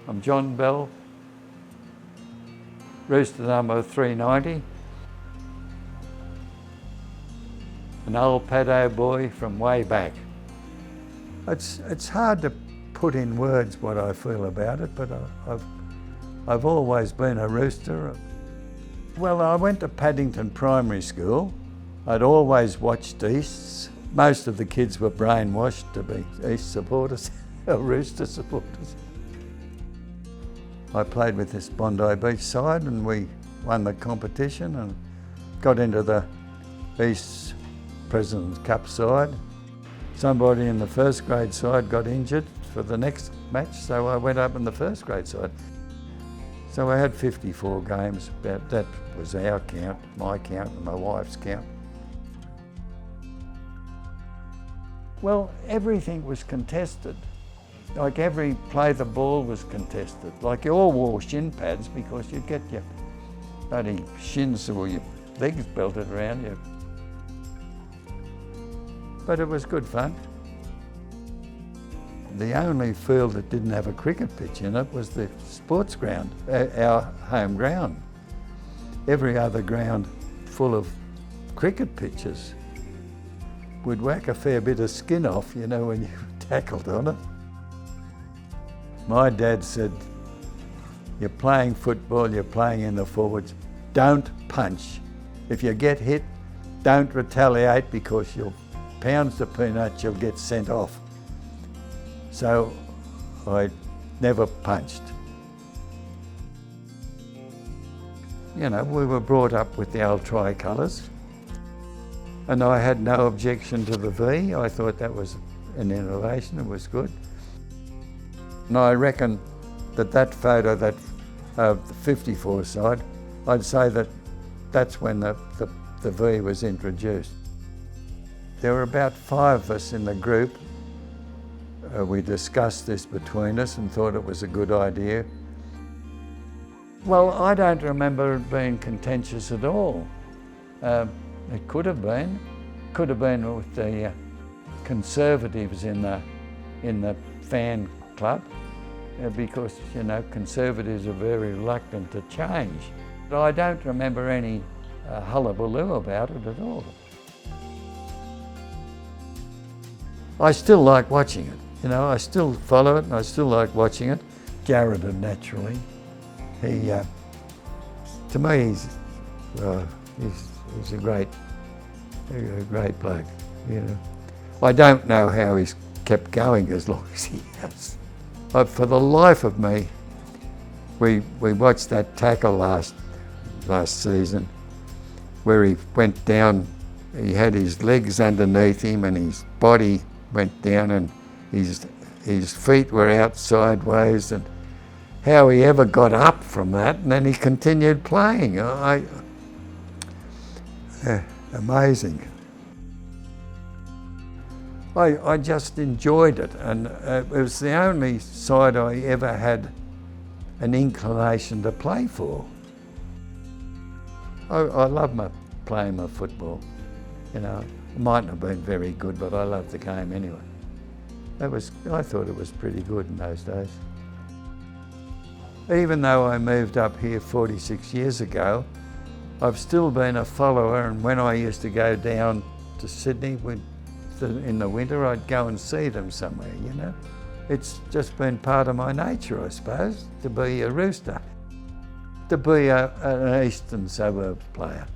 I'm John Bell, Rooster number 390, an old paddo boy from way back. It's hard to put in words what I feel about it, but I've always been a rooster. Well, I went to Paddington Primary School. I'd always watched Easts. Most of the kids were brainwashed to be East supporters, or Rooster supporters. I played with this Bondi Beach side and we won the competition and got into the East President's Cup side. Somebody in the first grade side got injured for the next match, so I went up in the first grade side. So I had 54 games, that was our count, my count and my wife's count. Well, everything was contested. Like every play the ball was contested. Like you all wore shin pads because you'd get your bloody shins or your legs belted around you. But it was good fun. The only field that didn't have a cricket pitch in it was the sports ground, our home ground. Every other ground full of cricket pitches. We'd whack a fair bit of skin off, you know, when you tackled on it. My dad said, you're playing football, you're playing in the forwards, don't punch. If you get hit, don't retaliate because you'll pounds the peanuts, you'll get sent off. So I never punched. You know, we were brought up with the old Tricolours and I had no objection to the V. I thought that was an innovation, it was good. And I reckon that photo, that the 54 side, I'd say that's when the V was introduced. There were about 5 of us in the group. We discussed this between us and thought it was a good idea. Well, I don't remember it being contentious at all. It could have been. Could have been with the Conservatives in the fan club, because, you know, Conservatives are very reluctant to change. But I don't remember any hullabaloo about it at all. I still like watching it, you know, I still follow it and I still like watching it. Jared, naturally. He, to me, he's a great bloke, you know. I don't know how he's kept going as long as he has. But for the life of me, we watched that tackle last season where he went down, he had his legs underneath him and his body went down and his feet were out sideways, and how he ever got up from that and then he continued playing. Amazing. I just enjoyed it, and it was the only side I ever had an inclination to play for. I love playing my football, you know. It mightn't have been very good, but I loved the game anyway. I thought it was pretty good in those days. Even though I moved up here 46 years ago, I've still been a follower, and when I used to go down to Sydney in the winter, I'd go and see them somewhere, you know. It's just been part of my nature, I suppose, to be a Rooster, to be an eastern suburbs player.